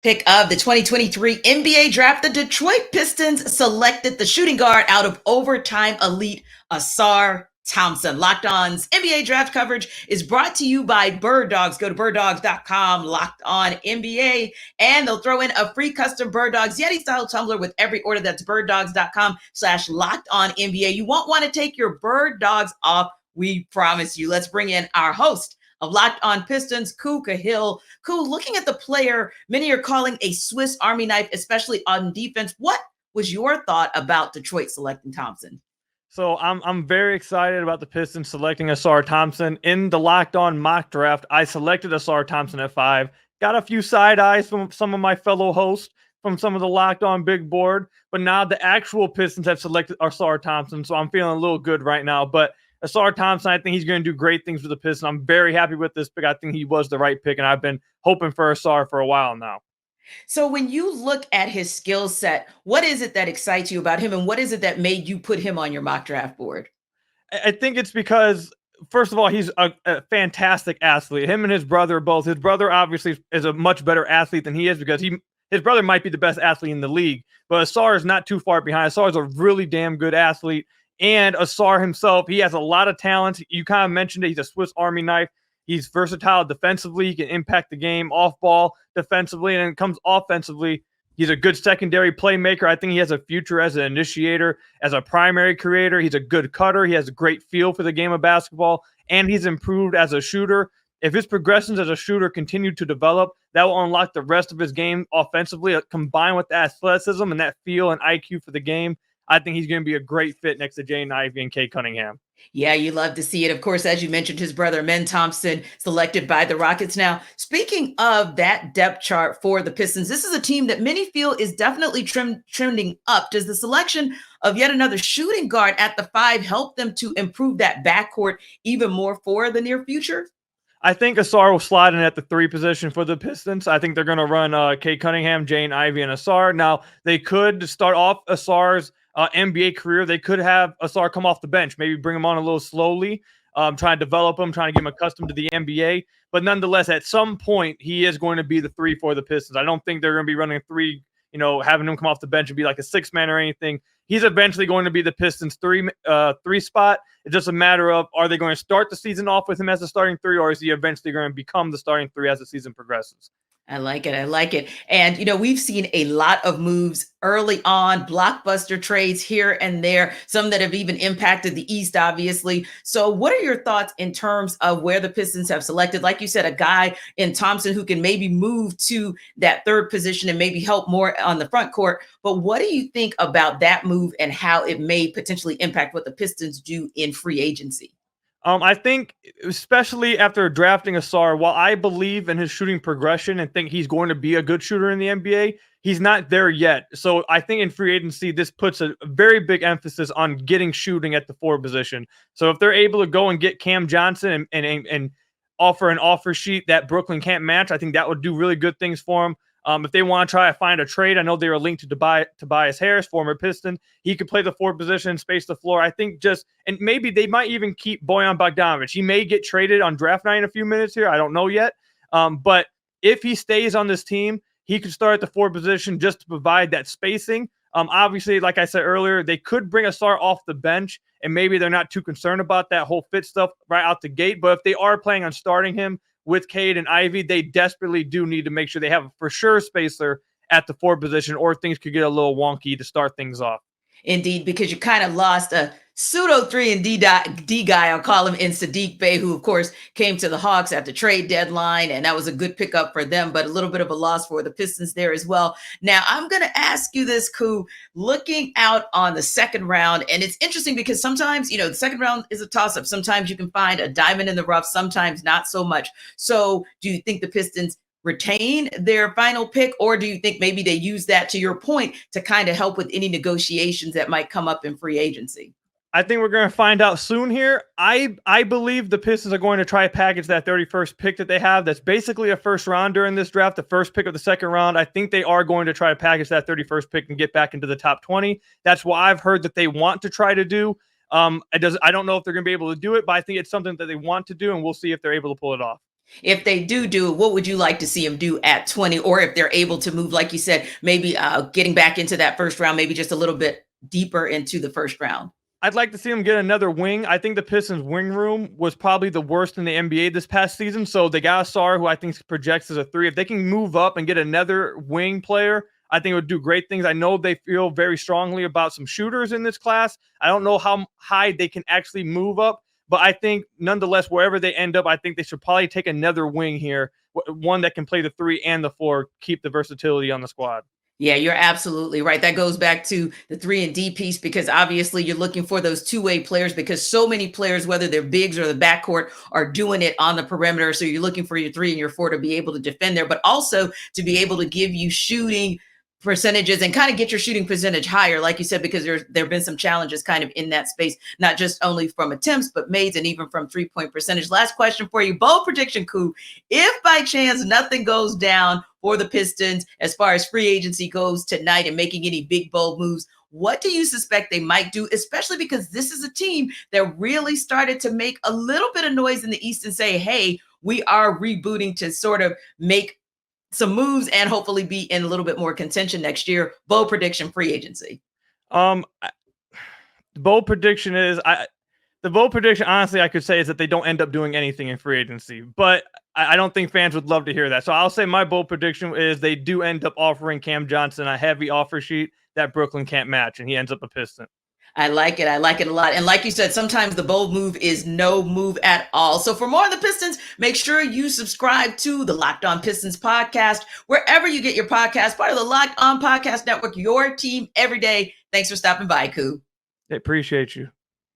Pick of the 2023 NBA draft, the Detroit Pistons selected the shooting guard out of overtime elite Ausar Thompson. Locked On's NBA draft coverage is brought to you by Bird Dogs. Go to birddogs.com, Locked On NBA, and they'll throw in a free custom Bird Dogs Yeti style tumbler with every order. That's birddogs.com/Locked On NBA. You won't want to take your Bird Dogs off. We promise you. Let's bring in our host of Locked On Pistons, Khahil. Looking at the player, many are calling a Swiss Army knife, especially on defense. What was your thought about Detroit selecting Thompson? So I'm very excited about the Pistons selecting Ausar Thompson. In the Locked On mock draft, I selected Ausar Thompson at 5. Got a few side eyes from some of my fellow hosts from some of the Locked On big board, but now the actual Pistons have selected Ausar Thompson, so I'm feeling a little good right now. But Ausar Thompson, I think he's going to do great things for the Pistons. I'm very happy with this pick. I think he was the right pick, and I've been hoping for Ausar for a while now. So when you look at his skill set, what is it that excites you about him, and what is it that made you put him on your mock draft board? I think it's because, first of all, he's a fantastic athlete. Him and his brother both. His brother obviously is a much better athlete than he is because his brother might be the best athlete in the league, but Ausar is not too far behind. Ausar is a really damn good athlete. And Ausar himself, he has a lot of talent. You kind of mentioned it. He's a Swiss Army knife. He's versatile defensively. He can impact the game off ball defensively. And then it comes offensively. He's a good secondary playmaker. I think he has a future as an initiator, as a primary creator. He's a good cutter. He has a great feel for the game of basketball. And he's improved as a shooter. If his progressions as a shooter continue to develop, that will unlock the rest of his game offensively, combined with the athleticism and that feel and IQ for the game. I think he's going to be a great fit next to Jaden Ivey and Cade Cunningham. Yeah, you love to see it. Of course, as you mentioned, his brother, Men Thompson, selected by the Rockets. Now, speaking of that depth chart for the Pistons, this is a team that many feel is definitely trending up. Does the selection of yet another shooting guard at the 5 help them to improve that backcourt even more for the near future? I think Ausar will slide in at the 3 position for the Pistons. I think they're going to run Cade Cunningham, Jaden Ivey, and Ausar. Now, they could start off Ausar's NBA career. They could have Ausar come off the bench, maybe bring him on a little slowly, trying to develop him, trying to get him accustomed to the NBA. But nonetheless, at some point, he is going to be the 3 for the Pistons. I don't think they're going to be running a 3, having him come off the bench and be like a 6-man or anything. He's eventually going to be the Pistons' 3 spot. It's just a matter of, are they going to start the season off with him as the starting 3, or is he eventually going to become the starting 3 as the season progresses? I like it. And, we've seen a lot of moves early on, blockbuster trades here and there, some that have even impacted the East, obviously. So what are your thoughts in terms of where the Pistons have selected, like you said, a guy in Thompson who can maybe move to that 3rd position and maybe help more on the front court? But what do you think about that move and how it may potentially impact what the Pistons do in free agency? I think, especially after drafting Ausar, while I believe in his shooting progression and think he's going to be a good shooter in the NBA, he's not there yet. So I think in free agency, this puts a very big emphasis on getting shooting at the 4 position. So if they're able to go and get Cam Johnson and offer an offer sheet that Brooklyn can't match, I think that would do really good things for him. If they want to try to find a trade, I know they were linked to Tobias Harris, former Piston. He could play the 4 position, space the floor. I think and maybe they might even keep Bojan Bogdanovic. He may get traded on draft night in a few minutes here. I don't know yet. But if he stays on this team, he could start at the 4 position just to provide that spacing. Obviously, like I said earlier, they could bring Ausar off the bench, and maybe they're not too concerned about that whole fit stuff right out the gate. But if they are planning on starting him with Cade and Ivy, they desperately do need to make sure they have a for sure spacer at the 4 position, or things could get a little wonky to start things off. Indeed, because you kind of lost a pseudo 3-and-D guy, I'll call him, in Saddiq Bey, who, of course, came to the Hawks at the trade deadline, and that was a good pickup for them, but a little bit of a loss for the Pistons there as well. Now, I'm going to ask you this, Koo, looking out on the second round, and it's interesting because sometimes, the second round is a toss-up. Sometimes you can find a diamond in the rough, sometimes not so much. So do you think the Pistons retain their final pick, or do you think maybe they use that, to your point, to kind of help with any negotiations that might come up in free agency? I think we're going to find out soon here. I believe the Pistons are going to try to package that 31st pick that they have. That's basically a first rounder in this draft, the first pick of the second round. I think they are going to try to package that 31st pick and get back into the top 20. That's what I've heard that they want to try to do. I don't know if they're going to be able to do it, but I think it's something that they want to do, and we'll see if they're able to pull it off. If they do it, what would you like to see them do at 20? Or if they're able to move, like you said, maybe getting back into that first round, maybe just a little bit deeper into the first round? I'd like to see them get another wing. I think the Pistons' wing room was probably the worst in the NBA this past season. So they got Ausar, who I think projects as a 3. If they can move up and get another wing player, I think it would do great things. I know they feel very strongly about some shooters in this class. I don't know how high they can actually move up, but I think nonetheless, wherever they end up, I think they should probably take another wing here, one that can play the 3 and the 4, keep the versatility on the squad. Yeah, you're absolutely right. That goes back to the 3 and D piece, because obviously you're looking for those two-way players, because so many players, whether they're bigs or the backcourt, are doing it on the perimeter. So you're looking for your 3 and your 4 to be able to defend there, but also to be able to give you shooting percentages and kind of get your shooting percentage higher, like you said, because there have been some challenges kind of in that space, not just only from attempts, but made and even from 3-point percentage. Last question for you, bold prediction, Koo. If by chance nothing goes down for the Pistons as far as free agency goes tonight and making any big bold moves, what do you suspect they might do, especially because this is a team that really started to make a little bit of noise in the East and say, hey, we are rebooting to sort of make some moves and hopefully be in a little bit more contention next year? Bold prediction, free agency. The bold prediction is the bold prediction, honestly, I could say is that they don't end up doing anything in free agency, but I don't think fans would love to hear that. So I'll say my bold prediction is they do end up offering Cam Johnson a heavy offer sheet that Brooklyn can't match, and he ends up a Piston. I like it. I like it a lot. And like you said, sometimes the bold move is no move at all. So for more on the Pistons, make sure you subscribe to the Locked On Pistons podcast, wherever you get your podcast, part of the Locked On Podcast Network, your team every day. Thanks for stopping by, Koo. I appreciate you.